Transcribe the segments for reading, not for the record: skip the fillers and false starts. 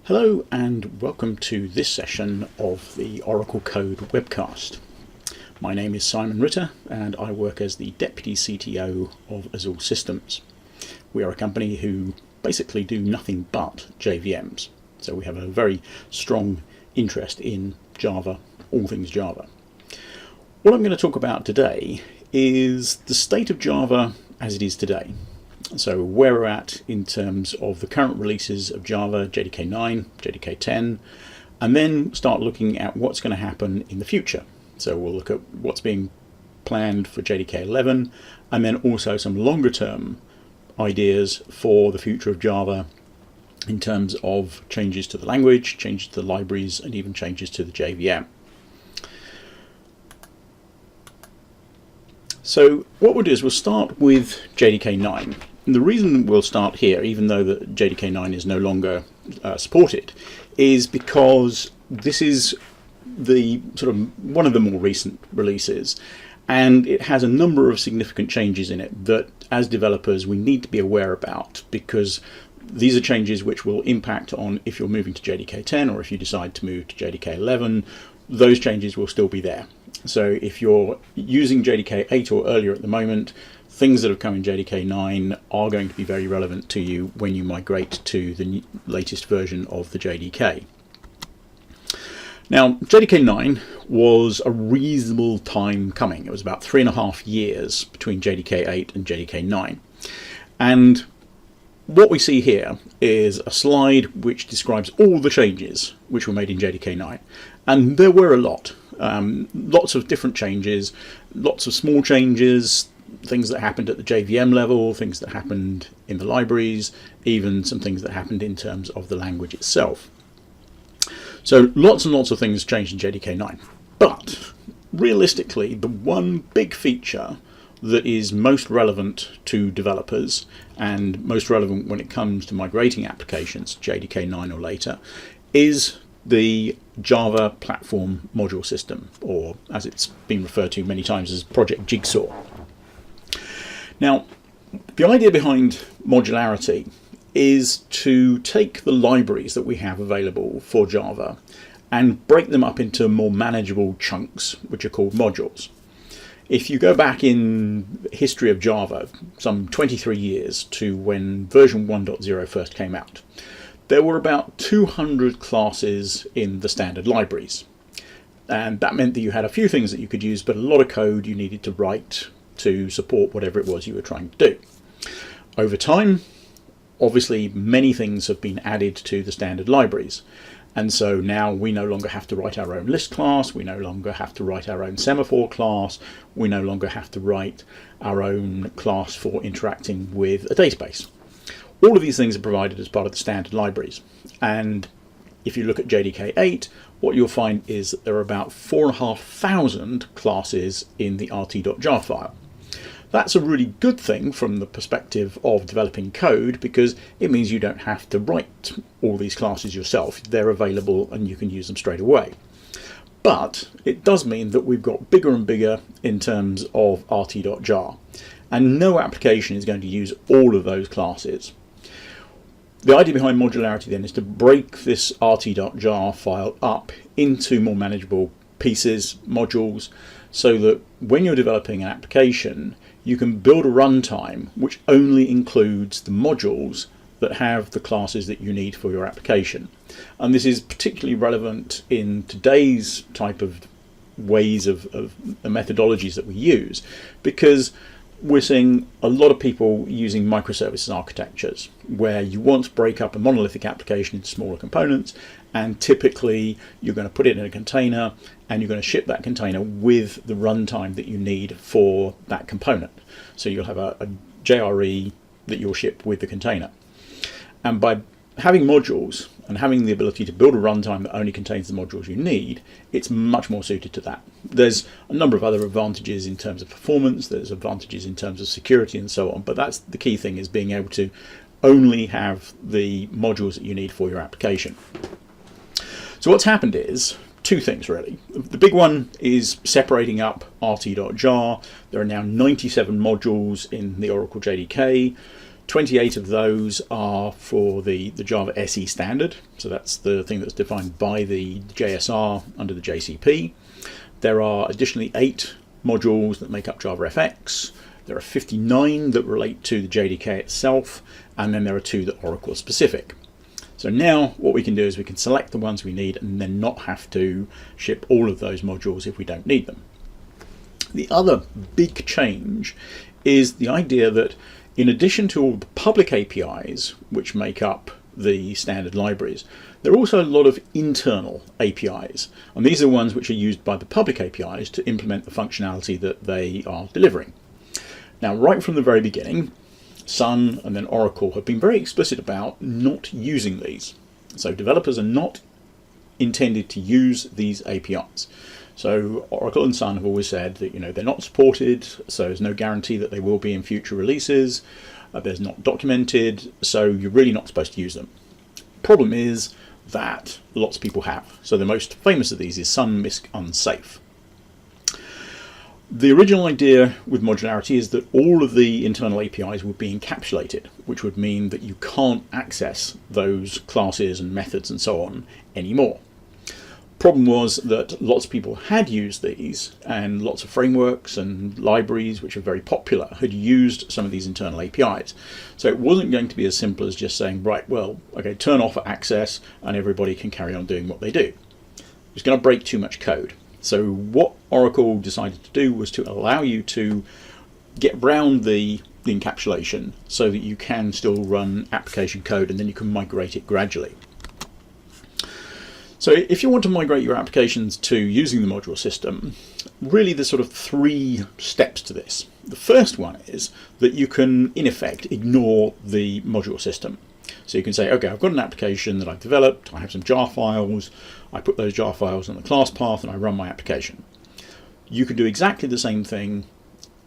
Hello and welcome to this session of the Oracle Code webcast. My name is Simon Ritter and I work as the Deputy CTO of Azure Systems. We are a company who basically do nothing but JVMs, so we have a very strong interest in Java, all things Java. What I'm going to talk about today is the state of Java as it is today. So where we're at in terms of the current releases of Java, JDK 9, JDK 10, and then start looking at what's going to happen in the future. So we'll look at what's being planned for JDK 11, and then also some longer term ideas for the future of Java in terms of changes to the language, changes to the libraries, and even changes to the JVM. So what we'll do is we'll start with JDK 9. And the reason we'll start here, even though the JDK 9 is no longer supported, is because this is the sort of one of the more recent releases, and it has a number of significant changes in it that as developers we need to be aware about, because these are changes which will impact on if you're moving to JDK 10 or if you decide to move to JDK 11, those changes will still be there. So if you're using JDK 8 or earlier at the moment, things that have come in JDK 9 are going to be very relevant to you when you migrate to the latest version of the JDK. Now, JDK 9 was a reasonable time coming. It was about 3.5 years between JDK 8 and JDK 9. And what we see here is a slide which describes all the changes which were made in JDK 9. And there were a lot. Lots of different changes, lots of small changes, things that happened at the JVM level, things that happened in the libraries, even some things that happened in terms of the language itself. So lots and lots of things changed in JDK 9. But realistically, the one big feature that is most relevant to developers and most relevant when it comes to migrating applications, JDK 9 or later, is the Java Platform Module System, or as it's been referred to many times as Project Jigsaw. Now, the idea behind modularity is to take the libraries that we have available for Java and break them up into more manageable chunks, which are called modules. If you go back in the history of Java, some 23 years to when version 1.0 first came out, there were about 200 classes in the standard libraries. And that meant that you had a few things that you could use, but a lot of code you needed to write to support whatever it was you were trying to do. Over time, obviously, many things have been added to the standard libraries. And so now we no longer have to write our own list class, we no longer have to write our own semaphore class, we no longer have to write our own class for interacting with a database. All of these things are provided as part of the standard libraries. And if you look at JDK 8, what you'll find is that there are about 4,500 classes in the rt.jar file. That's a really good thing from the perspective of developing code, because it means you don't have to write all these classes yourself. They're available and you can use them straight away. But it does mean that we've got bigger and bigger in terms of rt.jar, and no application is going to use all of those classes. The idea behind modularity then is to break this rt.jar file up into more manageable pieces, modules, so that when you're developing an application, you can build a runtime which only includes the modules that have the classes that you need for your application. And this is particularly relevant in today's type of ways of the methodologies that we use, because we're seeing a lot of people using microservices architectures where you want to break up a monolithic application into smaller components, and typically you're going to put it in a container and you're going to ship that container with the runtime that you need for that component. So you'll have a JRE that you'll ship with the container. And by having modules and having the ability to build a runtime that only contains the modules you need, it's much more suited to that. There's a number of other advantages in terms of performance, there's advantages in terms of security and so on, but that's the key thing, is being able to only have the modules that you need for your application. So what's happened is two things really. The big one is separating up rt.jar. There are now 97 modules in the Oracle JDK. 28 of those are for the Java SE standard, so that's the thing that's defined by the JSR under the JCP. There are additionally 8 modules that make up JavaFX. There are 59 that relate to the JDK itself, and then there are 2 that are Oracle specific. So now what we can do is we can select the ones we need and then not have to ship all of those modules if we don't need them. The other big change is the idea that in addition to all the public APIs which make up the standard libraries, there are also a lot of internal APIs, and these are ones which are used by the public APIs to implement the functionality that they are delivering. Now, right from the very beginning, Sun and then Oracle have been very explicit about not using these. So developers are not intended to use these APIs. So Oracle and Sun have always said that they're not supported, so there's no guarantee that they will be in future releases. There's not documented, so you're really not supposed to use them. Problem is that lots of people have. So the most famous of these is Sun Misc Unsafe. The original idea with modularity is that all of the internal APIs would be encapsulated, which would mean that you can't access those classes and methods and so on anymore. Problem was that lots of people had used these, and lots of frameworks and libraries which are very popular had used some of these internal APIs. So it wasn't going to be as simple as just saying, right, well, okay, turn off access and everybody can carry on doing what they do. It's going to break too much code. So what Oracle decided to do was to allow you to get around the encapsulation so that you can still run application code, and then you can migrate it gradually. So if you want to migrate your applications to using the module system, really there's sort of 3 steps to this. The first one is that you can, in effect, ignore the module system. So you can say, okay, I've got an application that I've developed, I have some jar files, I put those jar files on the class path and I run my application. You can do exactly the same thing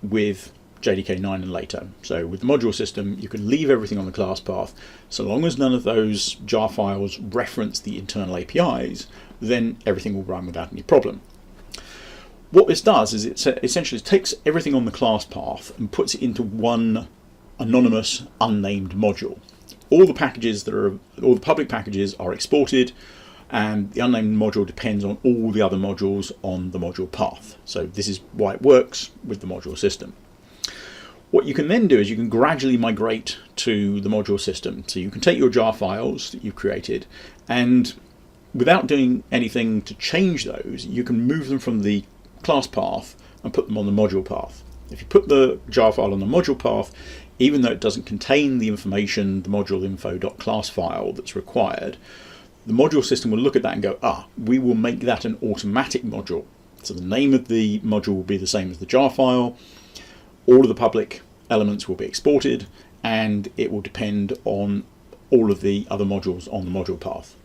with JDK 9 and later. So with the module system, you can leave everything on the class path. So long as none of those jar files reference the internal APIs, then everything will run without any problem. What this does is it essentially takes everything on the class path and puts it into one anonymous, unnamed module. All the public packages are exported, and the unnamed module depends on all the other modules on the module path. So this is why it works with the module system. What you can then do is you can gradually migrate to the module system. So you can take your jar files that you've created, and without doing anything to change those, you can move them from the class path and put them on the module path. If you put the jar file on the module path, even though it doesn't contain the information, the module info.class file that's required, the module system will look at that and go, we will make that an automatic module. So the name of the module will be the same as the jar file. All of the public elements will be exported, and it will depend on all of the other modules on the module path.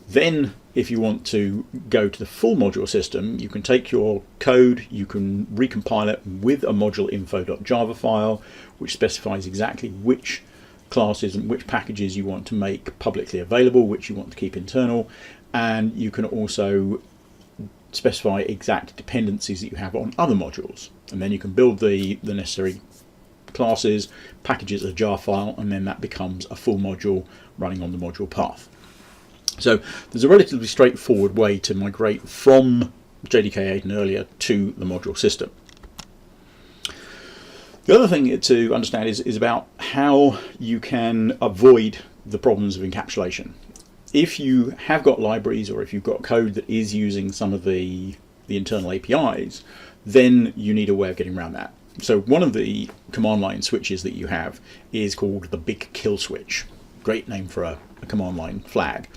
Then, if you want to go to the full module system, you can take your code, you can recompile it with a module info.java file, which specifies exactly which classes and which packages you want to make publicly available, which you want to keep internal, and you can also specify exact dependencies that you have on other modules, and then you can build the necessary classes, packages a jar file, and then that becomes a full module running on the module path. So there's a relatively straightforward way to migrate from JDK 8 and earlier to the module system. The other thing to understand is about how you can avoid the problems of encapsulation. If you have got libraries, or if you've got code that is using some of the internal APIs, then you need a way of getting around that. So one of the command line switches that you have is called the big kill switch. Great name for a command line flag.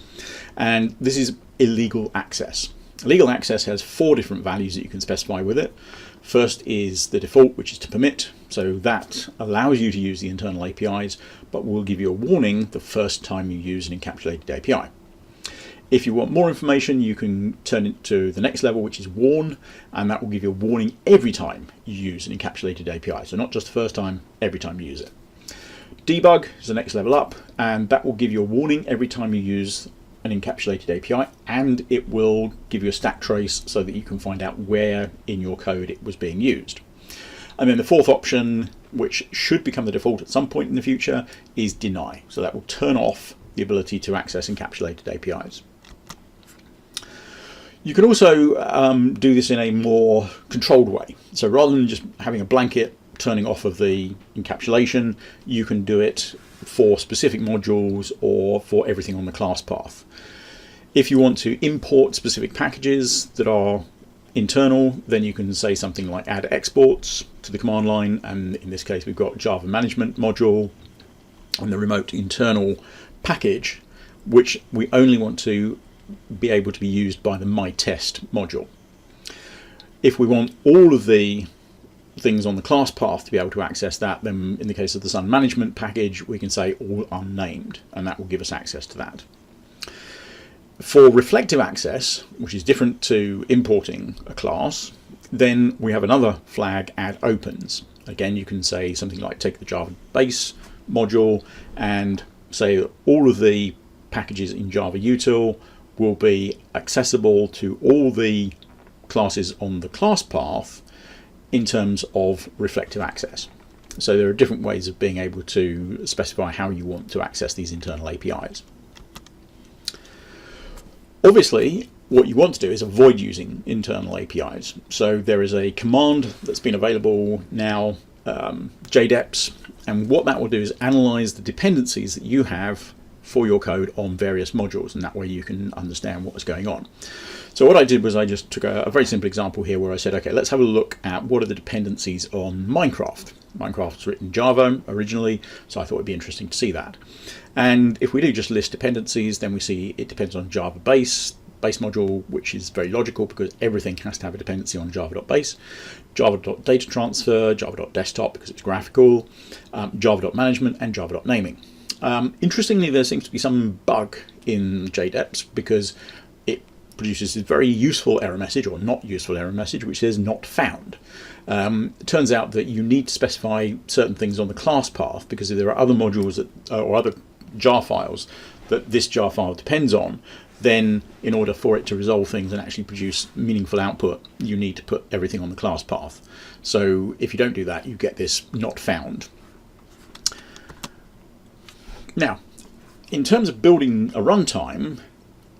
And this is illegal access. Illegal access has 4 different values that you can specify with it. First is the default, which is to permit. So that allows you to use the internal APIs, but will give you a warning the first time you use an encapsulated API. If you want more information, you can turn it to the next level, which is warn, and that will give you a warning every time you use an encapsulated API. So not just the first time, every time you use it. Debug is the next level up, and that will give you a warning every time you use an encapsulated API, and it will give you a stack trace so that you can find out where in your code it was being used. And then the fourth option which should become the default at some point in the future, is deny. So that will turn off the ability to access encapsulated APIs. You can also do this in a more controlled way. So rather than just having a blanket turning off of the encapsulation, you can do it for specific modules or for everything on the class path. If you want to import specific packages that are internal, then you can say something like add exports to the command line, and in this case we've got Java management module and the remote internal package, which we only want to be able to be used by the myTest module. If we want all of the things on the class path to be able to access that, then in the case of the Sun management package, we can say all unnamed, and that will give us access to that. For reflective access, which is different to importing a class, then we have another flag, add opens. Again, you can say something like take the Java base module and say that all of the packages in Java util will be accessible to all the classes on the class path in terms of reflective access. So there are different ways of being able to specify how you want to access these internal APIs. Obviously, what you want to do is avoid using internal APIs. So there is a command that's been available now, JDEPS, and what that will do is analyze the dependencies that you have for your code on various modules, and that way you can understand what was going on. So what I did was I just took a very simple example here where I said, okay, let's have a look at what are the dependencies on Minecraft. Minecraft's written in Java originally, so I thought it'd be interesting to see that. And if we do just list dependencies, then we see it depends on Java base module, which is very logical because everything has to have a dependency on java.base, java.data transfer, java.desktop because it's graphical, java.management, and java.naming. Interestingly, there seems to be some bug in JDEPS because it produces this very useful error message, or not useful error message, which says not found. It turns out that you need to specify certain things on the class path because if there are other modules that, or other jar files that this jar file depends on, then in order for it to resolve things and actually produce meaningful output, you need to put everything on the class path. So if you don't do that, you get this not found. Now, in terms of building a runtime,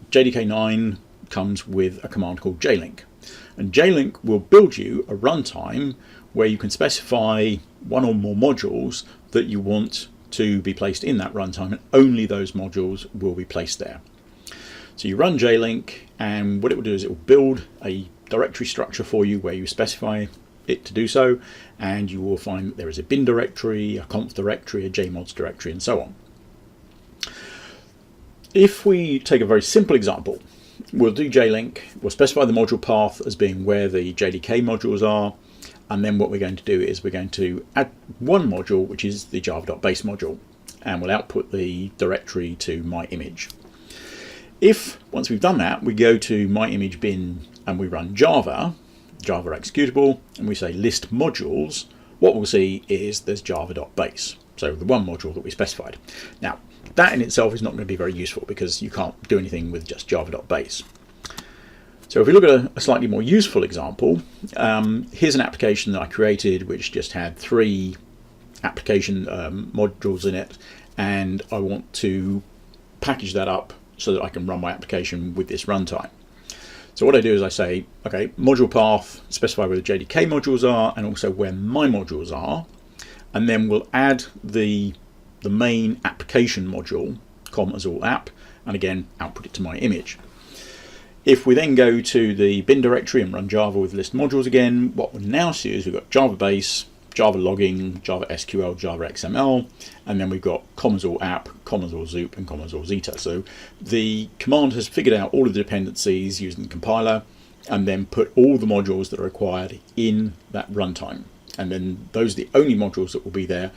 JDK 9 comes with a command called jlink. And jlink will build you a runtime where you can specify one or more modules that you want to be placed in that runtime, and only those modules will be placed there. So you run jlink, and what it will do is it will build a directory structure for you where you specify it to do so, and you will find that there is a bin directory, a conf directory, a jmods directory, and so on. If we take a very simple example, we'll do jlink, we'll specify the module path as being where the JDK modules are, and then what we're going to do is we're going to add one module, which is the java.base module, and we'll output the directory to my image. If, once we've done that, we go to my image bin and we run Java executable, and we say list modules, what we'll see is there's java.base, so the one module that we specified. Now, that in itself is not going to be very useful because you can't do anything with just java.base. So if we look at a slightly more useful example, here's an application that I created which just had 3 application modules in it, and I want to package that up so that I can run my application with this runtime. So what I do is I say, okay, module path, specify where the JDK modules are and also where my modules are, and then we'll add the main application module, com as all app, and again output it to my image. If we then go to the bin directory and run Java with list modules again, what we'll now see is we've got Java base, Java logging, Java SQL, Java XML, and then we've got com as all app, com as all zoop, and com as all zeta. So the command has figured out all of the dependencies using the compiler and then put all the modules that are required in that runtime. And then those are the only modules that will be there,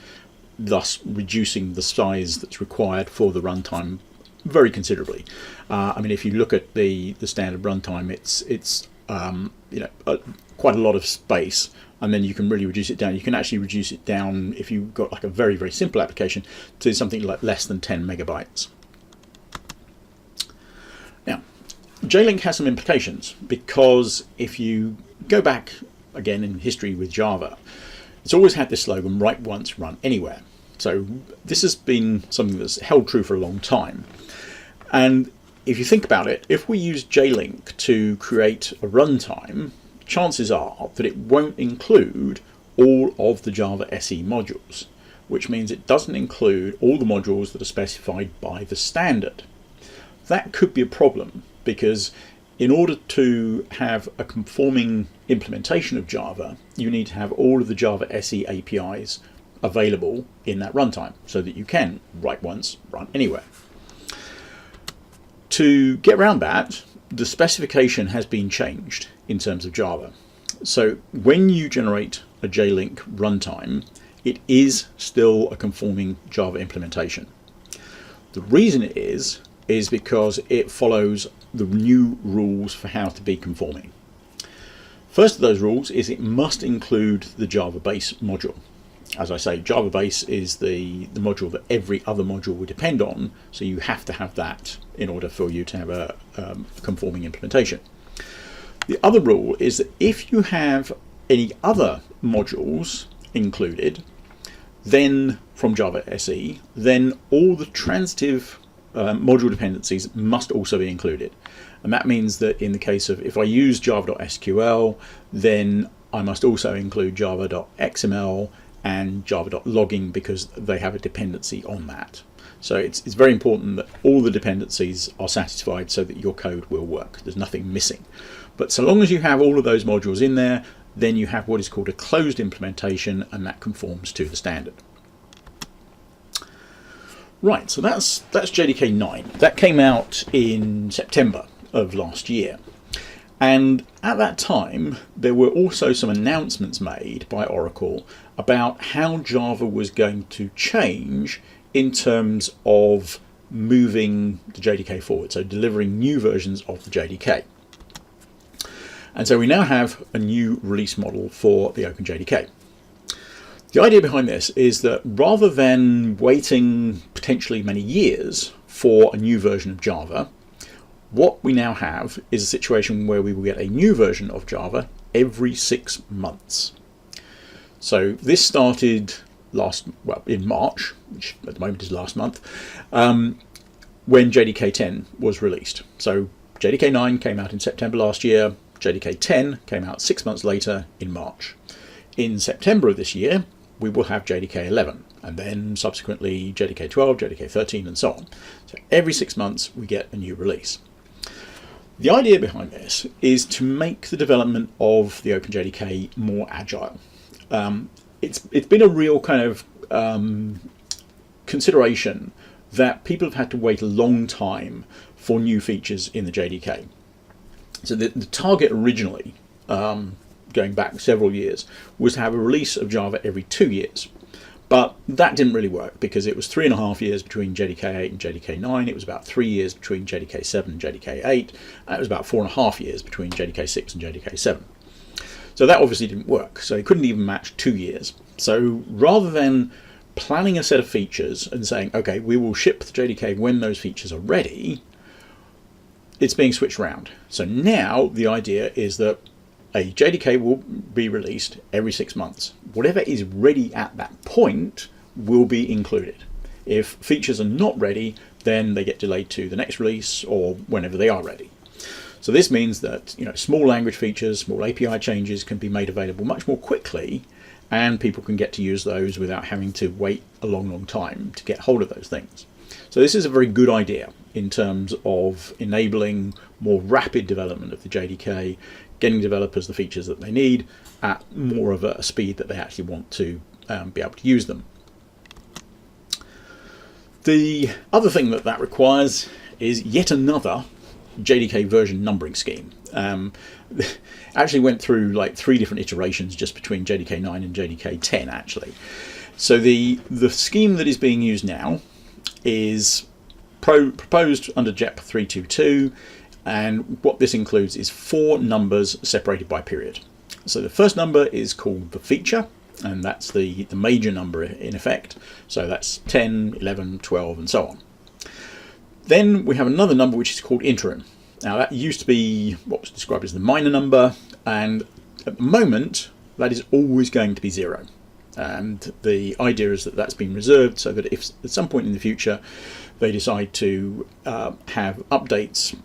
thus reducing the size that's required for the runtime very considerably. I mean, if you look at the standard runtime, it's quite a lot of space, and then you can really reduce it down. You can actually reduce it down if you've got like a very, very simple application to something like less than 10 megabytes. Now, jlink has some implications because if you go back again in history with Java, It's always had this slogan, write once, run anywhere. So this has been something that's held true for a long time. And if you think about it, if we use jlink to create a runtime, chances are that it won't include all of the Java SE modules, which means it doesn't include all the modules that are specified by the standard. That could be a problem, because in order to have a conforming implementation of Java, you need to have all of the Java SE APIs available in that runtime so that you can write once, run anywhere. To get around that, the specification has been changed in terms of Java. So when you generate a jlink runtime, it is still a conforming Java implementation. The reason it is because it follows the new rules for how to be conforming. First of those rules is it must include the Java base module. As I say, Java base is the module that every other module will depend on, so you have to have that in order for you to have a conforming implementation. The other rule is that if you have any other modules included, then from Java SE, then all the transitive module dependencies must also be included. And that means that in the case of, if I use java.sql, then I must also include java.xml and java.logging, because they have a dependency on that. So it's very important that all the dependencies are satisfied so that your code will work. There's nothing missing. But so long as you have all of those modules in there, then you have what is called a closed implementation, and that conforms to the standard. Right, so that's JDK 9. That came out in September of last year. And at that time, there were also some announcements made by Oracle about how Java was going to change in terms of moving the JDK forward, so delivering new versions of the JDK. And so we now have a new release model for the OpenJDK. The idea behind this is that rather than waiting potentially many years for a new version of Java, what we now have is a situation where we will get a new version of Java every 6 months. So this started in March, which at the moment is last month, when JDK 10 was released. So JDK 9 came out in September last year, JDK 10 came out 6 months later in March. In September of this year, we will have JDK 11, and then subsequently JDK 12, JDK 13, and so on. So every 6 months we get a new release. The idea behind this is to make the development of the OpenJDK more agile. It's been a real kind of consideration that people have had to wait a long time for new features in the JDK. So the target originally, going back several years, was to have a release of Java every 2 years. But that didn't really work, because it was 3.5 years between JDK 8 and JDK 9, it was about 3 years between JDK 7 and JDK 8, and it was about 4.5 years between JDK 6 and JDK 7. So that obviously didn't work, so they couldn't even match 2 years. So rather than planning a set of features and saying, okay, we will ship the JDK when those features are ready, it's being switched around. So now the idea is that a JDK will be released every 6 months. Whatever is ready at that point will be included. If features are not ready, then they get delayed to the next release or whenever they are ready. So this means that small language features, small API changes can be made available much more quickly, and people can get to use those without having to wait a long time to get hold of those things. So this is a very good idea in terms of enabling more rapid development of the JDK, getting developers the features that they need at more of a speed that they actually want to be able to use them. The other thing that requires is yet another JDK version numbering scheme. Actually went through like 3 different iterations just between JDK 9 and JDK 10 actually. So the scheme that is being used now is proposed under JEP 322, and what this includes is 4 numbers separated by period. So the first number is called the feature, and that's the major number in effect. So that's 10, 11, 12, and so on. Then we have another number which is called interim. Now that used to be what was described as the minor number, and at the moment that is always going to be 0. And the idea is that that's been reserved so that if at some point in the future they decide to have updates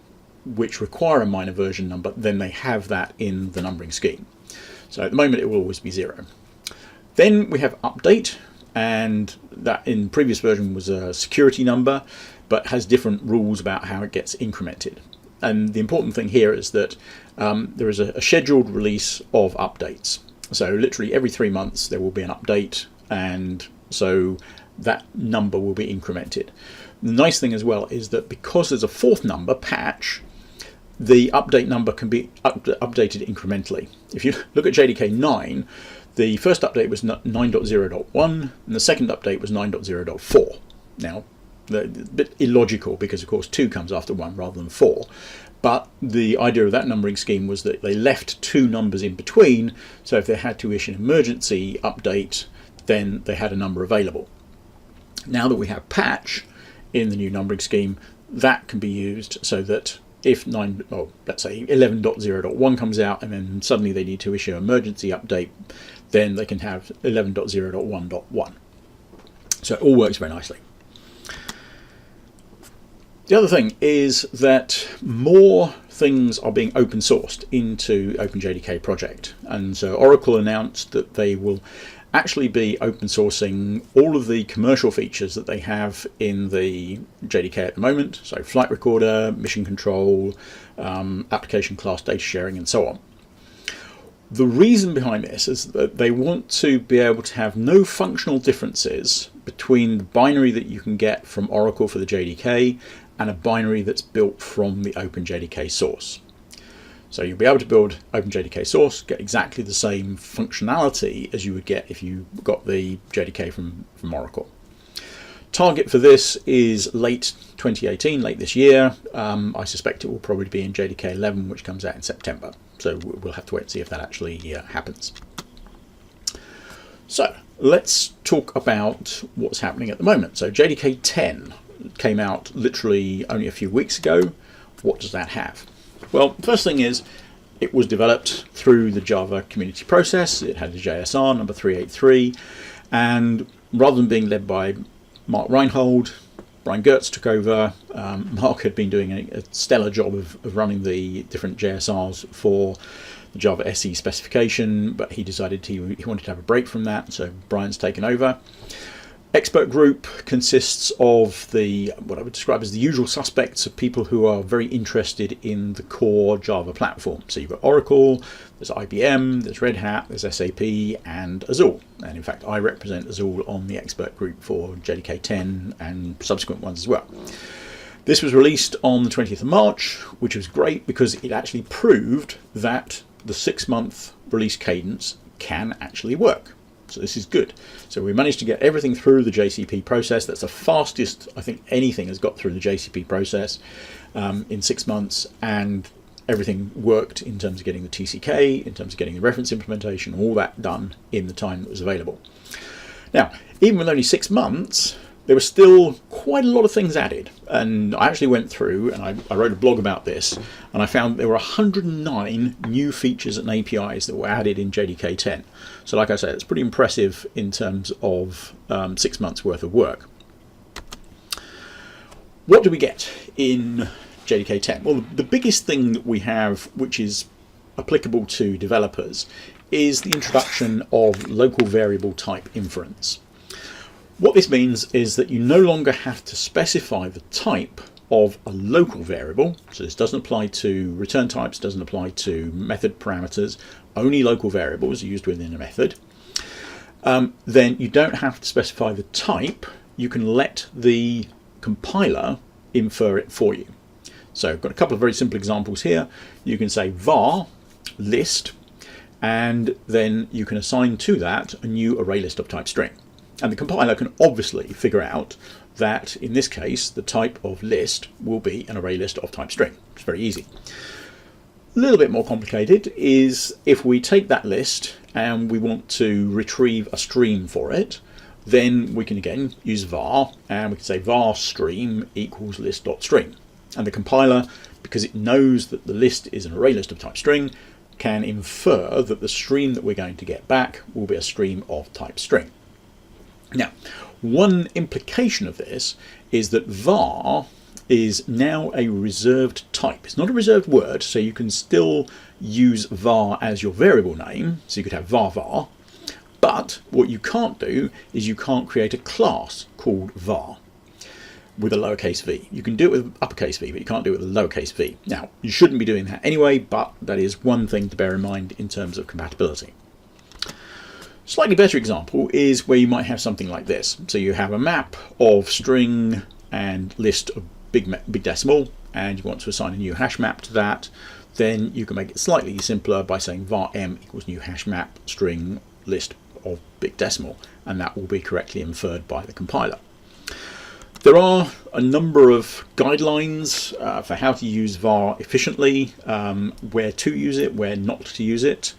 which require a minor version number, then they have that in the numbering scheme. So at the moment it will always be 0. Then we have update, and that in previous version was a security number, but has different rules about how it gets incremented. And the important thing here is that there is a scheduled release of updates. So literally every 3 months there will be an update, and so that number will be incremented. The nice thing as well is that because there's a fourth number, patch, the update number can be updated incrementally. If you look at JDK 9, the first update was 9.0.1 and the second update was 9.0.4. Now, a bit illogical because of course 2 comes after 1 rather than 4. But the idea of that numbering scheme was that they left 2 numbers in between, so if they had to issue an emergency update, then they had a number available. Now that we have patch in the new numbering scheme, that can be used so that if let's say 11.0.1 comes out and then suddenly they need to issue an emergency update, then they can have 11.0.1.1. So it all works very nicely. The other thing is that more things are being open sourced into OpenJDK project, and so Oracle announced that they will actually be open sourcing all of the commercial features that they have in the JDK at the moment, so flight recorder, mission control, application class data sharing, and so on. The reason behind this is that they want to be able to have no functional differences between the binary that you can get from Oracle for the JDK and a binary that's built from the OpenJDK source. So you'll be able to build OpenJDK source, get exactly the same functionality as you would get if you got the JDK from Oracle. Target for this is late 2018, late this year. I suspect it will probably be in JDK 11, which comes out in September. So we'll have to wait and see if that actually happens. So let's talk about what's happening at the moment. So JDK 10 came out literally only a few weeks ago. What does that have? Well, the first thing is it was developed through the Java community process. It had a JSR number 383, and rather than being led by Mark Reinhold, Brian Gertz took over. Mark had been doing a stellar job of running the different JSRs for the Java SE specification, but he decided he wanted to have a break from that, so Brian's taken over. Expert group consists of what I would describe as the usual suspects of people who are very interested in the core Java platform. So you've got Oracle, there's IBM, there's Red Hat, there's SAP, and Azul. And in fact, I represent Azul on the expert group for JDK 10 and subsequent ones as well. This was released on the 20th of March, which was great because it actually proved that the 6-month release cadence can actually work. So this is good. So we managed to get everything through the JCP process. That's the fastest I think anything has got through the JCP process in 6 months, and everything worked in terms of getting the TCK, in terms of getting the reference implementation, all that done in the time that was available. Now, even with only 6 months, there were still quite a lot of things added, and I actually went through and I wrote a blog about this, and I found there were 109 new features and APIs that were added in JDK 10. So like I said, it's pretty impressive in terms of 6 months worth of work. What do we get in JDK 10? Well, the biggest thing that we have, which is applicable to developers, is the introduction of local variable type inference. What this means is that you no longer have to specify the type of a local variable. So this doesn't apply to return types, doesn't apply to method parameters, only local variables are used within a method. Then you don't have to specify the type. You can let the compiler infer it for you. So I've got a couple of very simple examples here. You can say var list, and then you can assign to that a new array list of type string. And the compiler can obviously figure out that in this case the type of list will be an array list of type string. It's very easy. A little bit more complicated is if we take that list and we want to retrieve a stream for it, then we can again use var, and we can say var stream equals list.stream. And the compiler, because it knows that the list is an array list of type string, can infer that the stream that we're going to get back will be a stream of type string. Now, one implication of this is that var is now a reserved type. It's not a reserved word, so you can still use var as your variable name, so you could have var, but what you can't do is you can't create a class called var with a lowercase v. You can do it with uppercase v, but you can't do it with a lowercase v. Now, you shouldn't be doing that anyway, but that is one thing to bear in mind in terms of compatibility. Slightly better example is where you might have something like this. So you have a map of string and list of big decimal, and you want to assign a new hash map to that. Then you can make it slightly simpler by saying var m equals new hash map string list of big decimal, and that will be correctly inferred by the compiler. There are a number of guidelines for how to use var efficiently, where to use it, where not to use it.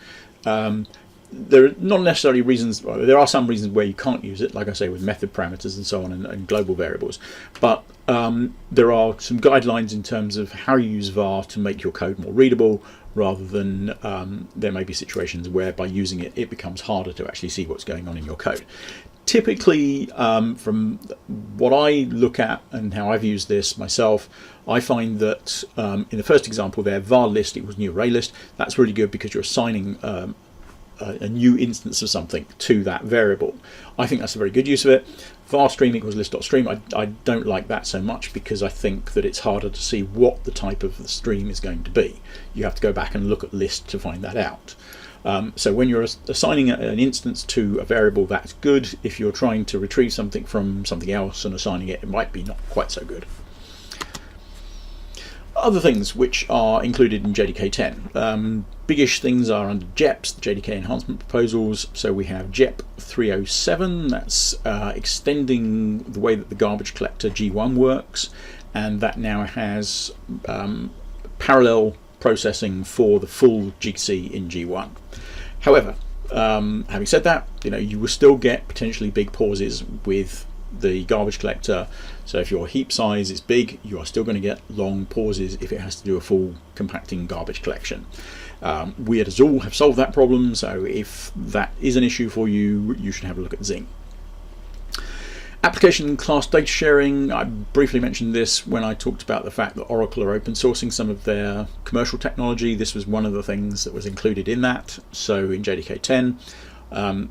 There are not necessarily reasons, well, there are some reasons where you can't use it, like I say, with method parameters and so on, and global variables. But there are some guidelines in terms of how you use var to make your code more readable, rather than there may be situations where by using it, it becomes harder to actually see what's going on in your code. Typically, from what I look at and how I've used this myself, I find that in the first example there, var list equals new array list. That's really good because you're assigning a new instance of something to that variable. I think that's a very good use of it. Var stream equals list.stream, I don't like that so much because I think that it's harder to see what the type of the stream is going to be. You have to go back and look at list to find that out. So when you're assigning an instance to a variable, that's good. If you're trying to retrieve something from something else and assigning it, it might be not quite so good. Other things which are included in JDK 10. Biggish things are under JEPS, the JDK enhancement proposals. So we have JEP 307, that's extending the way that the garbage collector G1 works, and that now has parallel processing for the full GC in G1. However, having said that, you will still get potentially big pauses with the garbage collector. So if your heap size is big, you are still going to get long pauses if it has to do a full compacting garbage collection. We at Azul have solved that problem, so if that is an issue for you, you should have a look at Zing. Application class data sharing, I briefly mentioned this when I talked about the fact that Oracle are open sourcing some of their commercial technology. This was one of the things that was included in that. So in JDK 10,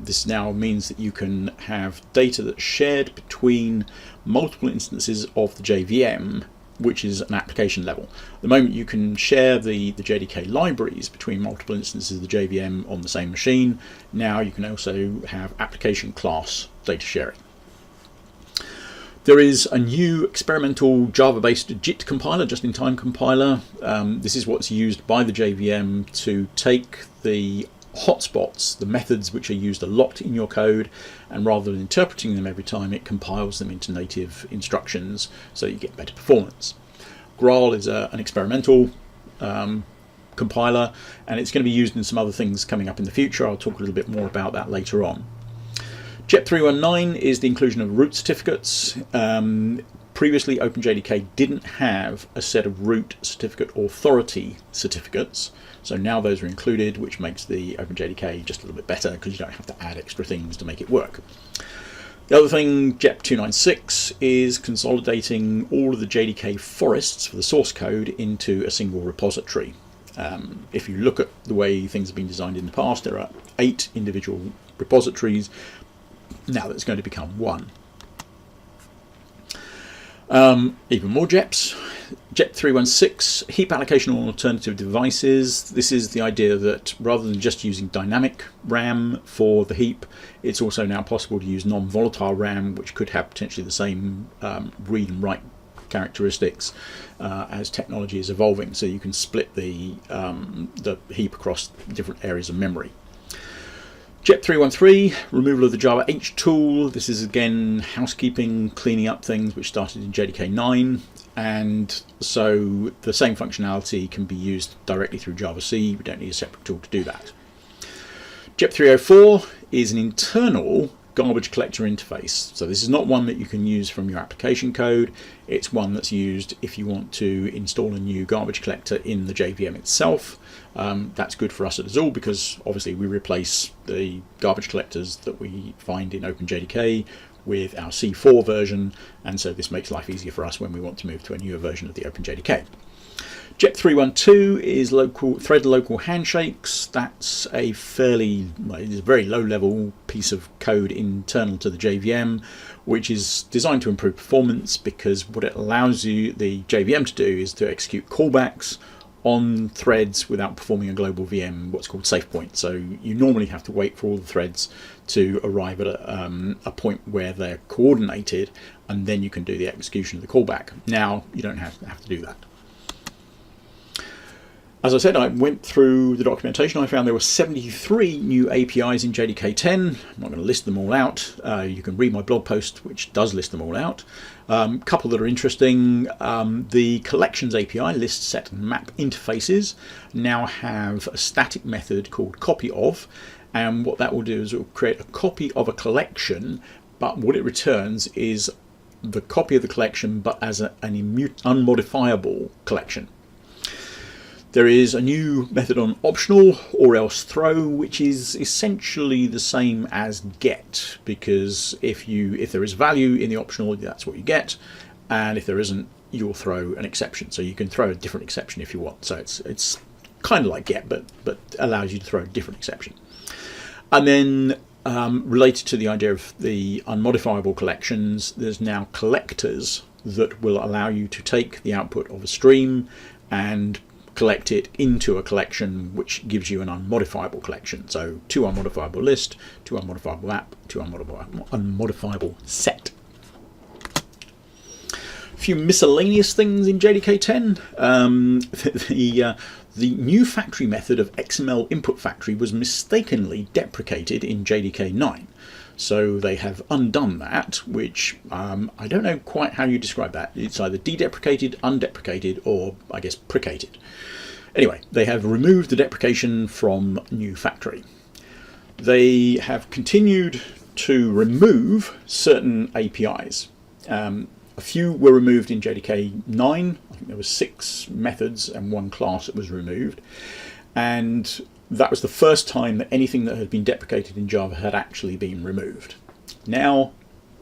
this now means that you can have data that's shared between multiple instances of the JVM, which is an application level. At the moment, you can share the JDK libraries between multiple instances of the JVM on the same machine. Now you can also have application class data sharing. There is a new experimental Java-based JIT compiler, just-in-time compiler. This is what's used by the JVM to take the hotspots, the methods which are used a lot in your code, and rather than interpreting them every time, it compiles them into native instructions so you get better performance. Graal is an experimental compiler, and it's going to be used in some other things coming up in the future. I'll talk a little bit more about that later on. JEP 319 is the inclusion of root certificates. Previously, OpenJDK didn't have a set of root certificate authority certificates, so now those are included, which makes the OpenJDK just a little bit better because you don't have to add extra things to make it work. The other thing, JEP 296, is consolidating all of the JDK forests for the source code into a single repository. If you look at the way things have been designed in the past, there are 8 individual repositories. Now that's going to become 1. Even more JEPs. JEP 316, heap allocation on alternative devices. This is the idea that rather than just using dynamic RAM for the heap, it's also now possible to use non-volatile RAM, which could have potentially the same read and write characteristics as technology is evolving. So you can split the heap across different areas of memory. JEP 313, removal of the Java H tool. This is again housekeeping, cleaning up things which started in JDK 9, and so the same functionality can be used directly through Java C. We don't need a separate tool to do that. JEP 304 is an internal garbage collector interface. So this is not one that you can use from your application code. It's one that's used if you want to install a new garbage collector in the JVM itself. That's good for us at Azul because obviously we replace the garbage collectors that we find in OpenJDK with our C4 version, and so this makes life easier for us when we want to move to a newer version of the OpenJDK. JEP 312 is thread local handshakes. That's a very low level piece of code internal to the JVM, which is designed to improve performance because what it allows the JVM to do is to execute callbacks on threads without performing a global VM, what's called safe point. So you normally have to wait for all the threads to arrive at a point where they're coordinated, and then you can do the execution of the callback. Now you don't have to do that. As I said, I went through the documentation. I found there were 73 new APIs in JDK 10. I'm not going to list them all out. You can read my blog post, which does list them all out. A couple that are interesting. The collections API, list, set, and map interfaces, now have a static method called copy_of. And what that will do is it will create a copy of a collection, but what it returns is the copy of the collection, but as an unmodifiable collection. There is a new method on optional or else throw, which is essentially the same as get, because if there is value in the optional, that's what you get, and if there isn't, you'll throw an exception. So you can throw a different exception if you want. So it's kind of like get, but allows you to throw a different exception. And then related to the idea of the unmodifiable collections, there's now collectors that will allow you to take the output of a stream and collect it into a collection, which gives you an unmodifiable collection. So 2 unmodifiable list, 2 unmodifiable map, 2 unmodifiable set. A few miscellaneous things in JDK 10. The new factory method of XML input factory was mistakenly deprecated in JDK 9. So they have undone that, which I don't know quite how you describe that. It's either de-deprecated, undeprecated, or I guess precated. Anyway, they have removed the deprecation from new factory. They have continued to remove certain APIs. A few were removed in JDK 9. I think there were 6 methods and 1 class that was removed. And that was the first time that anything that had been deprecated in Java had actually been removed. Now,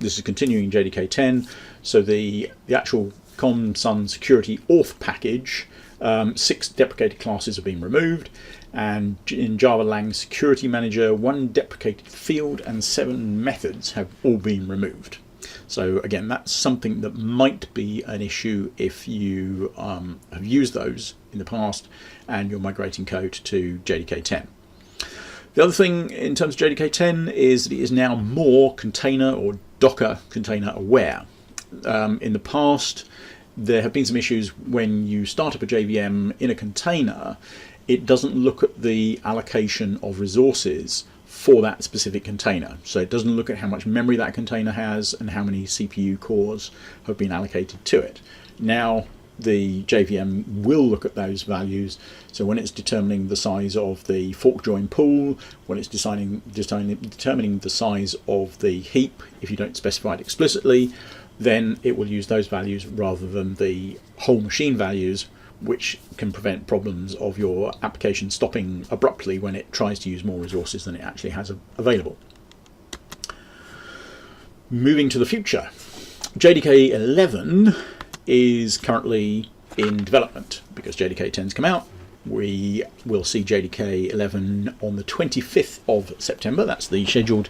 this is continuing in JDK 10, so the actual ComSun security auth package, 6 deprecated classes have been removed, and in Java Lang Security Manager, 1 deprecated field and 7 methods have all been removed. So again, that's something that might be an issue if you have used those in the past and you're migrating code to JDK 10. The other thing in terms of JDK 10 is that it is now more container or Docker container aware. In the past, there have been some issues when you start up a JVM in a container, it doesn't look at the allocation of resources for that specific container. So it doesn't look at how much memory that container has and how many CPU cores have been allocated to it. Now the JVM will look at those values. So when it's determining the size of the fork join pool, when it's determining the size of the heap, if you don't specify it explicitly, then it will use those values rather than the whole machine values, which can prevent problems of your application stopping abruptly when it tries to use more resources than it actually has available. Moving to the future, JDK 11 is currently in development because JDK 10's come out. We will see JDK 11 on the 25th of September. That's the scheduled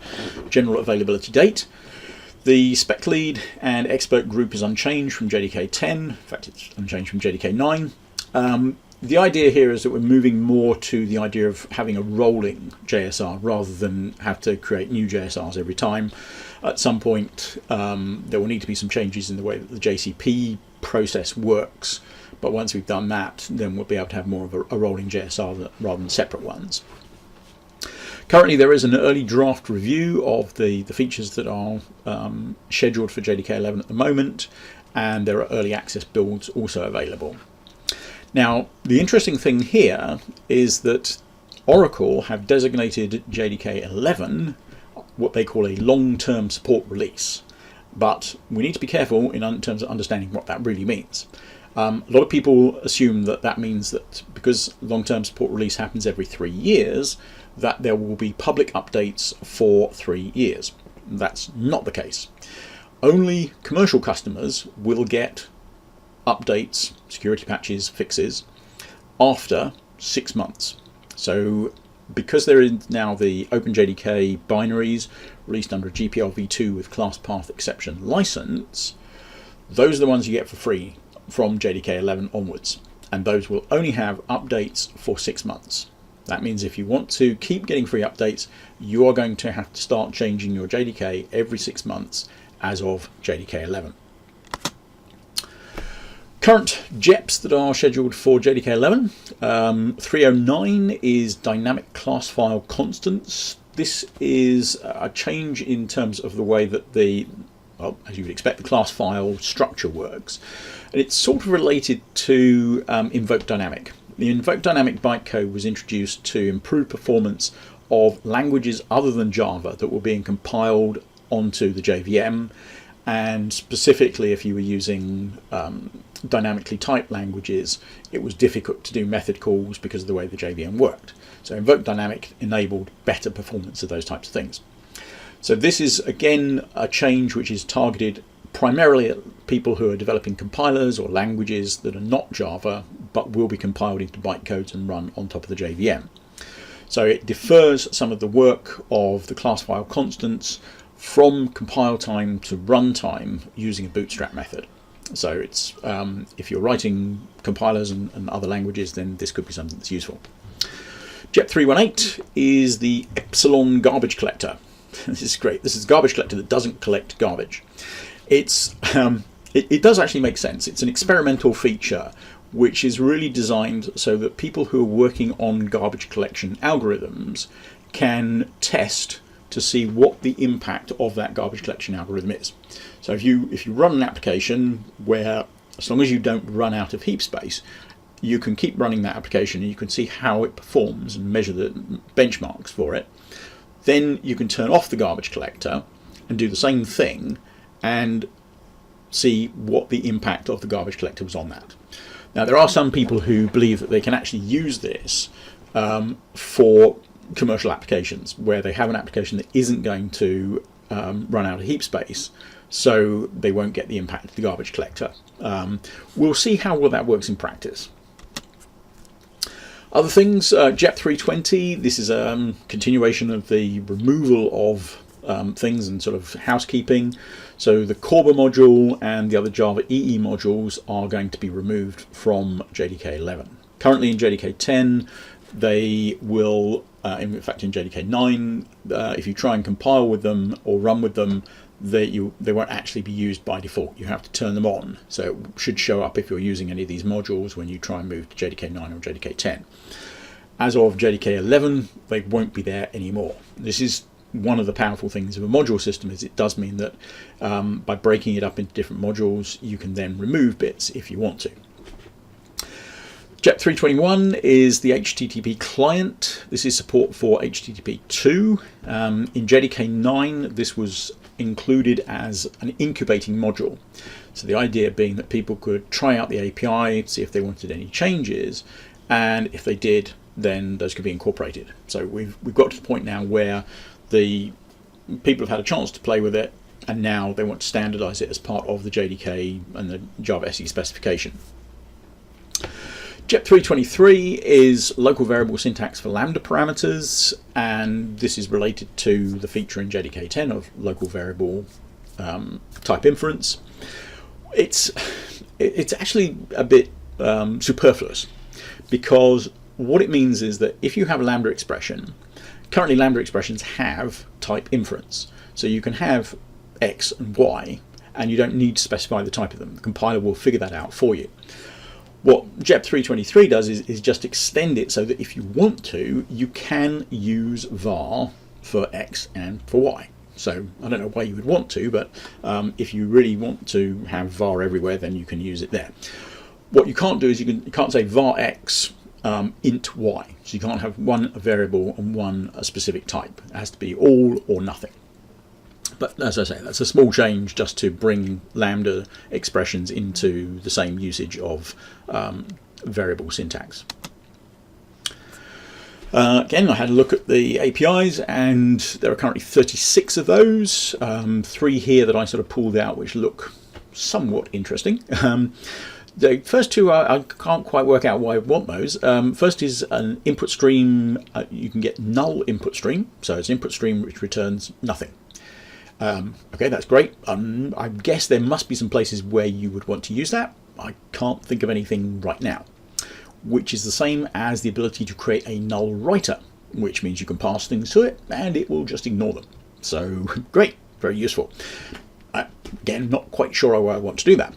general availability date. The spec lead and expert group is unchanged from JDK 10. In fact, it's unchanged from JDK 9. The idea here is that we're moving more to the idea of having a rolling JSR rather than have to create new JSRs every time. At some point, there will need to be some changes in the way that the JCP process works. But once we've done that, then we'll be able to have more of a rolling JSR rather than separate ones. Currently, there is an early draft review of the features that are scheduled for JDK 11 at the moment, and there are early access builds also available. Now, the interesting thing here is that Oracle have designated JDK 11 what they call a long-term support release. But we need to be careful in terms of understanding what that really means. A lot of people assume that that means that because long-term support release happens every 3 years, that there will be public updates for 3 years. That's not the case. Only commercial customers will get updates, security patches, fixes after 6 months. So because there is now the OpenJDK binaries released under GPL v2 with class path exception license, those are the ones you get for free from JDK 11 onwards, and those will only have updates for 6 months. That means if you want to keep getting free updates, you are going to have to start changing your JDK every 6 months as of JDK 11. Current JEPs that are scheduled for JDK 11, 309 is dynamic class file constants. This is a change in terms of the way that well, as you would expect, the class file structure works. And it's sort of related to invoke dynamic. The invoke dynamic bytecode was introduced to improve performance of languages other than Java that were being compiled onto the JVM, and specifically if you were using dynamically typed languages, it was difficult to do method calls because of the way the JVM worked. So invoke dynamic enabled better performance of those types of things. So this is again a change which is targeted primarily at people who are developing compilers or languages that are not Java but will be compiled into bytecodes and run on top of the JVM. So it defers some of the work of the class file constants from compile time to runtime using a bootstrap method. So it's if you're writing compilers and other languages, then this could be something that's useful. JEP 318 is the epsilon garbage collector. This is great. This is a garbage collector that doesn't collect garbage. It does actually make sense. It's an experimental feature which is really designed so that people who are working on garbage collection algorithms can test to see what the impact of that garbage collection algorithm is. So if you run an application where, as long as you don't run out of heap space, you can keep running that application and you can see how it performs and measure the benchmarks for it. Then you can turn off the garbage collector and do the same thing and see what the impact of the garbage collector was on that. Now, there are some people who believe that they can actually use this for commercial applications where they have an application that isn't going to run out of heap space, so they won't get the impact of the garbage collector. We'll see how well that works in practice. Other things, JEP 320, this is a continuation of the removal of things and sort of housekeeping. So the Corba module and the other Java EE modules are going to be removed from JDK 11. Currently in JDK 10, they will, in fact in JDK 9, if you try and compile with them or run with them, they won't actually be used by default. You have to turn them on. So it should show up if you're using any of these modules when you try and move to JDK 9 or JDK 10. As of JDK 11, they won't be there anymore. This is one of the powerful things of a module system, is it does mean that by breaking it up into different modules, you can then remove bits if you want to. JEP 321 is the HTTP client. This is support for HTTP 2. In JDK 9, this was included as an incubating module. So the idea being that people could try out the API, see if they wanted any changes, and if they did, then those could be incorporated. So we've got to the point now where the people have had a chance to play with it, and now they want to standardize it as part of the JDK and the Java SE specification. JEP 323 is local variable syntax for Lambda parameters, and this is related to the feature in JDK 10 of local variable type inference. It's actually a bit superfluous, because what it means is that if you have a Lambda expression, currently Lambda expressions have type inference, so you can have X and Y, and you don't need to specify the type of them. The compiler will figure that out for you. What JEP 323 does is just extend it so that if you want to, you can use var for X and for Y. So I don't know why you would want to, but if you really want to have var everywhere, then you can use it there. What you can't do is you can't say var X int Y. So you can't have one a variable and one a specific type. It has to be all or nothing. But as I say, that's a small change just to bring Lambda expressions into the same usage of variable syntax. Again, I had a look at the APIs, and there are currently 36 of those. 3 here that I sort of pulled out which look somewhat interesting. The first 2 I can't quite work out why I want those. First is an input stream. You can get null input stream, so it's an input stream which returns nothing. Okay, that's great. I guess there must be some places where you would want to use that. I can't think of anything right now. Which is the same as the ability to create a null writer, which means you can pass things to it and it will just ignore them. So great, very useful. Again, not quite sure why I want to do that.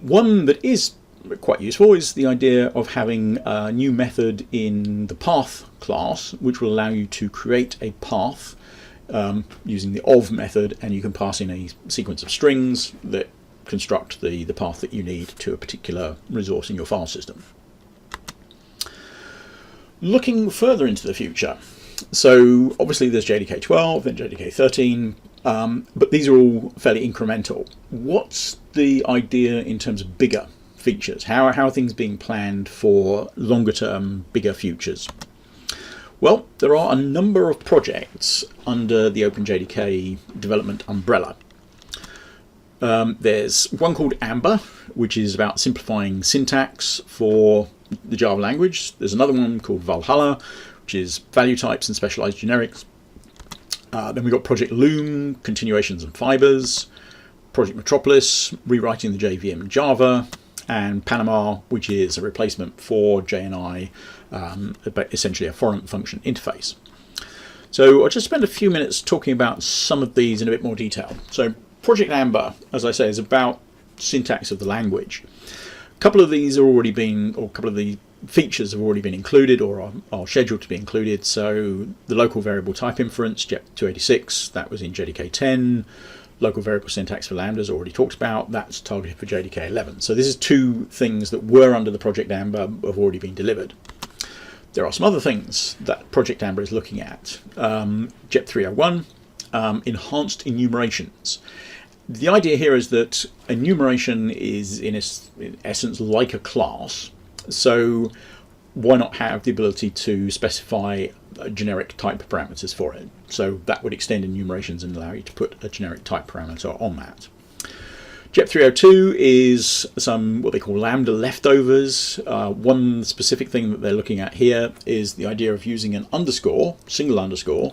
One that is quite useful is the idea of having a new method in the path class, which will allow you to create a path using the of method, and you can pass in a sequence of strings that construct the path that you need to a particular resource in your file system. Looking further into the future, so obviously there's JDK 12, then JDK 13, but these are all fairly incremental. What's the idea in terms of bigger features? How are things being planned for longer term, bigger futures? Well, there are a number of projects under the OpenJDK development umbrella. There's one called Amber, which is about simplifying syntax for the Java language. There's another one called Valhalla, which is value types and specialized generics. Then we've got Project Loom, continuations and fibers, Project Metropolis, rewriting the JVM in Java, and Panama, which is a replacement for JNI, but essentially a foreign function interface. So I'll just spend a few minutes talking about some of these in a bit more detail. So Project Amber, as I say, is about syntax of the language. A couple of these are already been, or a couple of the features have already been included or are scheduled to be included. So the local variable type inference, JEPS 286, that was in JDK 10. Local variable syntax for lambdas already talked about, that's targeted for JDK 11. So this is 2 things that were under the Project Amber have already been delivered. There are some other things that Project Amber is looking at. JEP 301, enhanced enumerations. The idea here is that enumeration is in essence like a class, so why not have the ability to specify generic type parameters for it? So that would extend enumerations and allow you to put a generic type parameter on that. JEP 302 is some what they call lambda leftovers. One specific thing that they're looking at here is the idea of using an underscore, single underscore,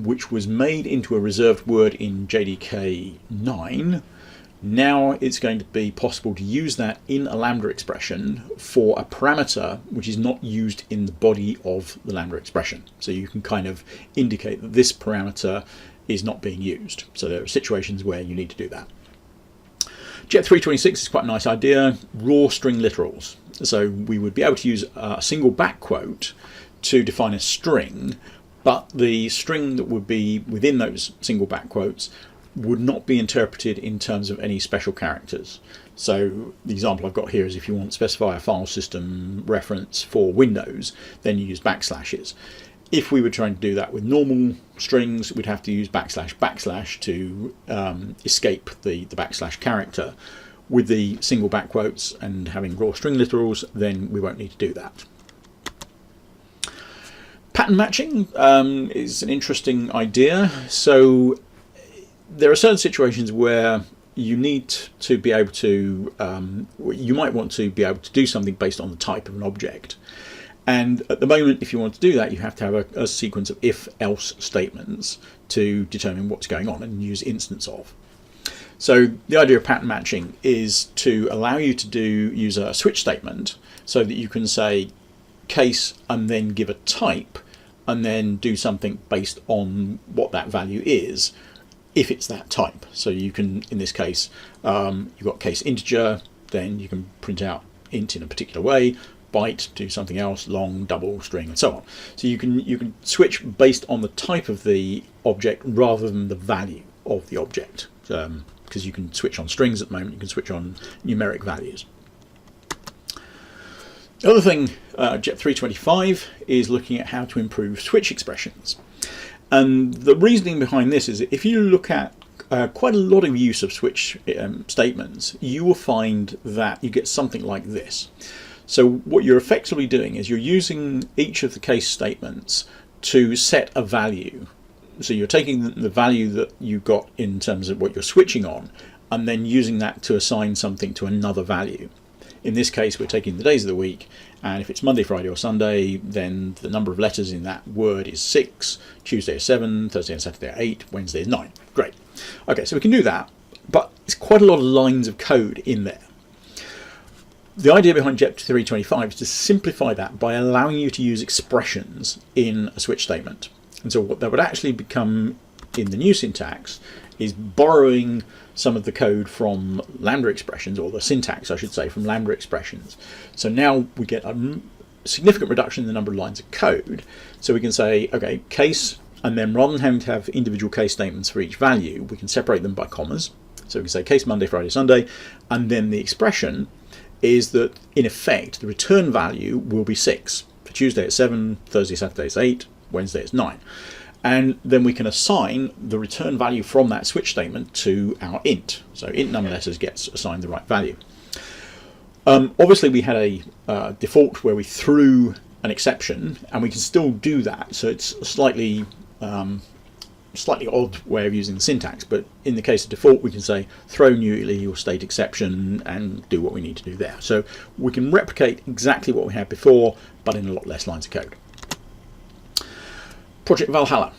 which was made into a reserved word in JDK 9. Now it's going to be possible to use that in a lambda expression for a parameter which is not used in the body of the lambda expression. So you can kind of indicate that this parameter is not being used. So there are situations where you need to do that. JEP 326 is quite a nice idea, raw string literals. So we would be able to use a single back quote to define a string, but the string that would be within those single back quotes would not be interpreted in terms of any special characters. So the example I've got here is if you want to specify a file system reference for Windows, then you use backslashes. If we were trying to do that with normal strings, we'd have to use // to escape the backslash character. With the single back quotes and having raw string literals, then we won't need to do that. Pattern matching is an interesting idea. So there are certain situations where you need to be able to, you might want to be able to do something based on the type of an object. And at the moment, if you want to do that, you have to have a sequence of if-else statements to determine what's going on and use instance of. So the idea of pattern matching is to allow you to use a switch statement so that you can say case and then give a type and then do something based on what that value is if it's that type. So you can, in this case, you've got case integer, then you can print out int in a particular way, byte, do something else, long, double, string, and so on. So you can switch based on the type of the object rather than the value of the object, because you can switch on strings at the moment, you can switch on numeric values. The other thing, JEP 325 is looking at how to improve switch expressions. And the reasoning behind this is that if you look at quite a lot of use of switch statements, you will find that you get something like this. So what you're effectively doing is you're using each of the case statements to set a value. So you're taking the value that you got in terms of what you're switching on, and then using that to assign something to another value. In this case, we're taking the days of the week, and if it's Monday, Friday or Sunday, then the number of letters in that word is 6, Tuesday is 7, Thursday and Saturday are 8, Wednesday is 9. Great. Okay, so we can do that, but it's quite a lot of lines of code in there. The idea behind JEPS 325 is to simplify that by allowing you to use expressions in a switch statement. And so what that would actually become in the new syntax is borrowing some of the code from Lambda expressions, or the syntax I should say, from Lambda expressions. So now we get a significant reduction in the number of lines of code. So we can say, okay, case, and then rather than having to have individual case statements for each value, we can separate them by commas. So we can say case Monday, Friday, Sunday, and then the expression is that in effect the return value will be 6. For Tuesday it's 7, Thursday, Saturday it's 8, Wednesday it's 9. And then we can assign the return value from that switch statement to our int. So int number letters gets assigned the right value. Obviously we had a default where we threw an exception, and we can still do that. So it's a slightly odd way of using the syntax, but in the case of default we can say throw newly or state exception and do what we need to do there. So we can replicate exactly what we had before, but in a lot less lines of code. Project Valhalla.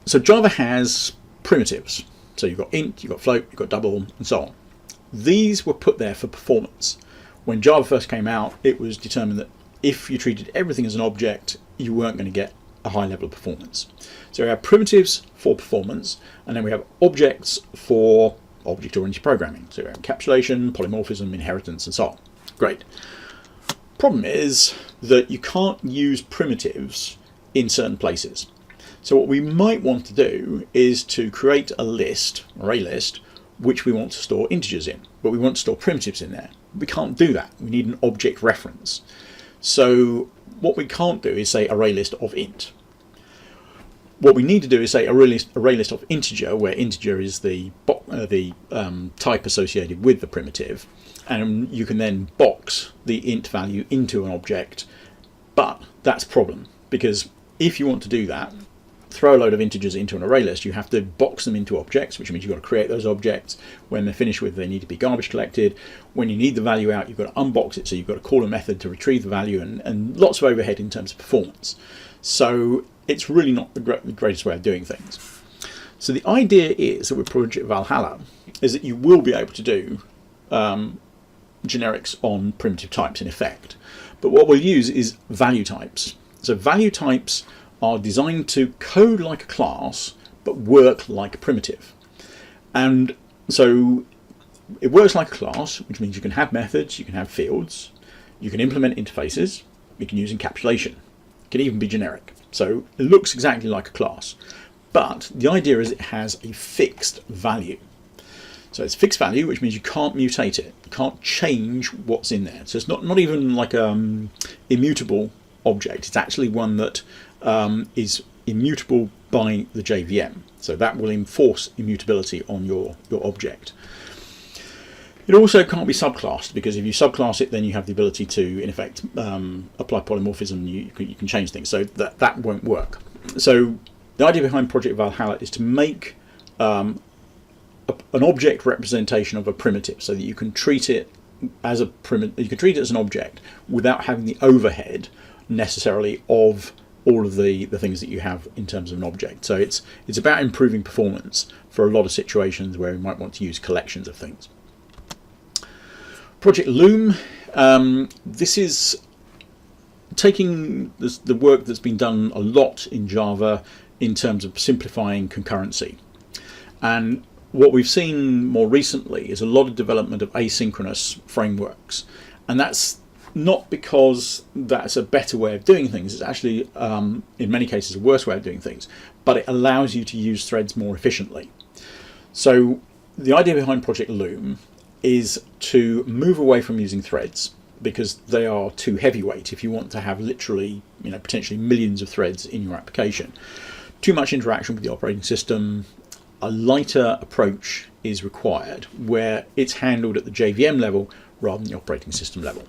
So Java has primitives. So you've got int, you've got float, you've got double, and so on. These were put there for performance. When Java first came out, it was determined that if you treated everything as an object, you weren't going to get a high level of performance. So we have primitives for performance, and then we have objects for object-oriented programming. So we have encapsulation, polymorphism, inheritance, and so on. Great. Problem is that you can't use primitives in certain places. So what we might want to do is to create a list, or a list, which we want to store integers in, but we want to store primitives in there. We can't do that. We need an object reference. So what we can't do is say array list of int. What we need to do is say array list of integer, where integer is the type associated with the primitive, and you can then box the int value into an object. But that's a problem, because if you want to do that, throw a load of integers into an array list, you have to box them into objects, which means you've got to create those objects. When they're finished with, they need to be garbage collected. When you need the value out, you've got to unbox it, so you've got to call a method to retrieve the value, and lots of overhead in terms of performance. So it's really not the greatest way of doing things. So the idea is that with Project Valhalla is that you will be able to do generics on primitive types in effect. But what we'll use is value types. So value types are designed to code like a class but work like a primitive. And so it works like a class, which means you can have methods, you can have fields, you can implement interfaces, you can use encapsulation. It can even be generic. So it looks exactly like a class, but the idea is it has a fixed value. So it's fixed value, which means you can't mutate it, you can't change what's in there. So it's not even like immutable object. It's actually one that is immutable by the JVM. So that will enforce immutability on your object. It also can't be subclassed, because if you subclass it, then you have the ability to, in effect, apply polymorphism. You can change things, so that won't work. So the idea behind Project Valhalla is to make an object representation of a primitive, so that you can treat it as a you can treat it as an object without having the overhead necessarily of all of the things that you have in terms of an object. So it's about improving performance for a lot of situations where we might want to use collections of things. Project Loom, this is taking the work that's been done a lot in Java in terms of simplifying concurrency. And what we've seen more recently is a lot of development of asynchronous frameworks. And that's not because that's a better way of doing things. It's actually, in many cases, a worse way of doing things. But it allows you to use threads more efficiently. So the idea behind Project Loom is to move away from using threads, because they are too heavyweight if you want to have literally, potentially millions of threads in your application, too much interaction with the operating system, a lighter approach is required where it's handled at the JVM level rather than the operating system level.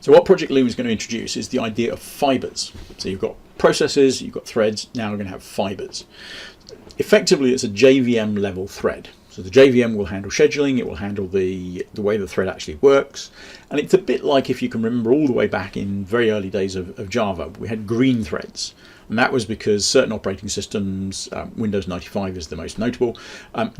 So what Project Lou is going to introduce is the idea of fibers. So you've got processes, you've got threads, now we're going to have fibers. Effectively, it's a JVM level thread. So the JVM will handle scheduling, it will handle the way the thread actually works. And it's a bit like, if you can remember all the way back in very early days of Java, we had green threads. And that was because certain operating systems, Windows 95 is the most notable,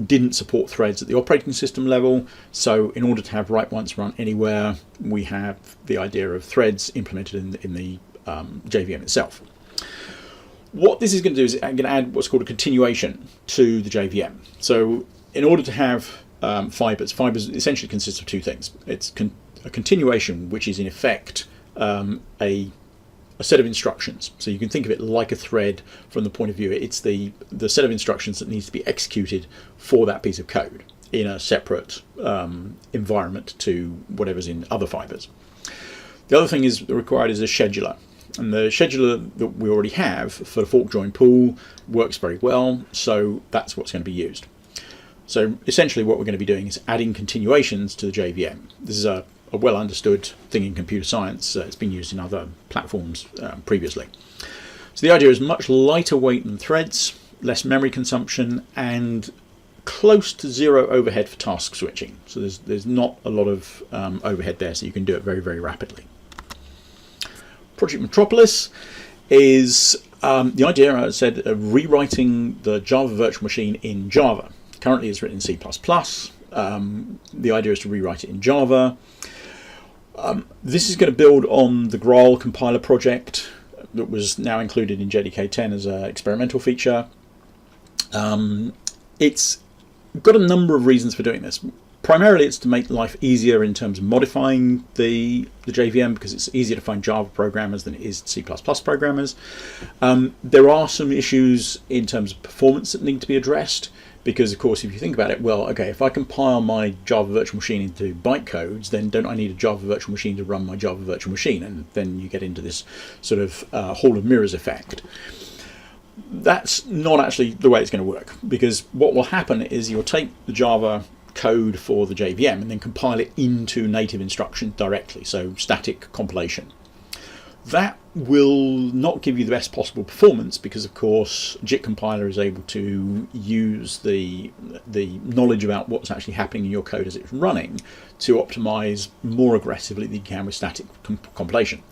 didn't support threads at the operating system level. So in order to have write once, run anywhere, we have the idea of threads implemented in the JVM itself. What this is going to do is going to add what's called a continuation to the JVM. So in order to have fibers essentially consists of two things. It's a continuation, which is in effect a set of instructions. So you can think of it like a thread from the point of view. It's the set of instructions that needs to be executed for that piece of code in a separate environment to whatever's in other fibers. The other thing is required is a scheduler. And the scheduler that we already have for the fork join pool works very well, so that's what's going to be used. So essentially what we're going to be doing is adding continuations to the JVM. This is a well understood thing in computer science. It's been used in other platforms previously. So the idea is much lighter weight than threads, less memory consumption, and close to zero overhead for task switching. So there's not a lot of overhead there, so you can do it very, very rapidly. Project Metropolis is the idea, as I said, of rewriting the Java virtual machine in Java. Currently it's written in C++. The idea is to rewrite it in Java. This is going to build on the Graal compiler project that was now included in JDK 10 as an experimental feature. It's got a number of reasons for doing this. Primarily it's to make life easier in terms of modifying the JVM, because it's easier to find Java programmers than it is C++ programmers. There are some issues in terms of performance that need to be addressed, because of course if you think about it, well, okay, if I compile my Java virtual machine into bytecodes, then don't I need a Java virtual machine to run my Java virtual machine? And then you get into this sort of Hall of Mirrors effect. That's not actually the way it's going to work, because what will happen is you'll take the Java code for the JVM and then compile it into native instructions directly, so static compilation. That will not give you the best possible performance, because of course JIT compiler is able to use the knowledge about what's actually happening in your code as it's running to optimize more aggressively than you can with static compilation.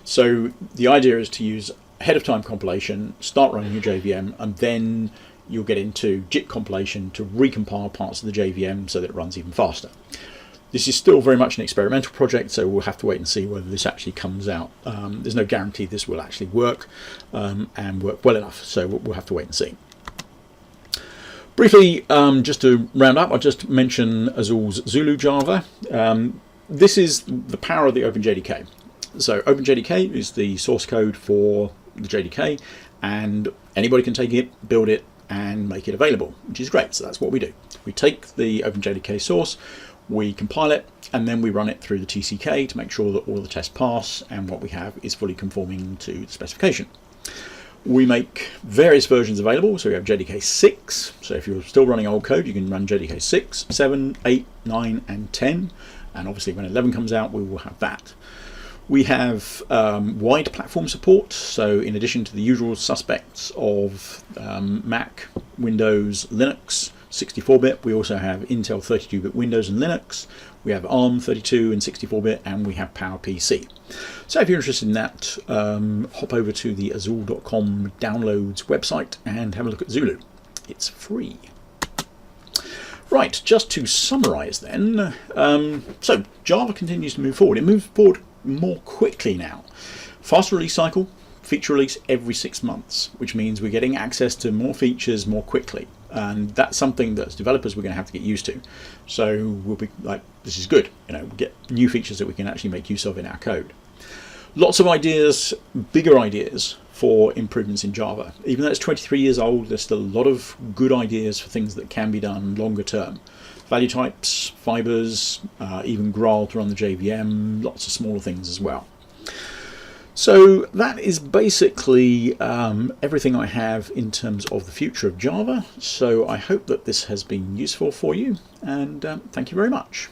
So the idea is to use ahead of time compilation, start running your JVM, and then you'll get into JIT compilation to recompile parts of the JVM so that it runs even faster. This is still very much an experimental project, so we'll have to wait and see whether this actually comes out. There's no guarantee this will actually work and work well enough, so we'll have to wait and see. Briefly, just to round up, I'll just mention Azul's Zulu Java. This is the power of the OpenJDK. So OpenJDK is the source code for the JDK, and anybody can take it, build it, and make it available, which is great. So that's what we do. We take the OpenJDK source, we compile it, and then we run it through the TCK to make sure that all the tests pass and what we have is fully conforming to the specification. We make various versions available, so we have JDK 6, so if you're still running old code you can run JDK 6, 7, 8, 9 and 10, and obviously when 11 comes out we will have that. We have wide platform support, so in addition to the usual suspects of Mac, Windows, Linux, 64-bit, we also have Intel 32-bit Windows and Linux, we have ARM 32 and 64-bit, and we have PowerPC. So if you're interested in that, hop over to the azul.com downloads website and have a look at Zulu. It's free. Right, just to summarize then, so Java continues to move forward. It moves forward more quickly now. Fast release cycle, feature release every 6 months, which means we're getting access to more features more quickly, and that's something that as developers we're going to have to get used to. So we'll be like, this is good, you know, we get new features that we can actually make use of in our code. Lots of ideas, bigger ideas for improvements in Java. Even though it's 23 years old, there's still a lot of good ideas for things that can be done longer term. Value types, fibers, even Graal to run the JVM, lots of smaller things as well. So that is basically everything I have in terms of the future of Java. So I hope that this has been useful for you, and thank you very much.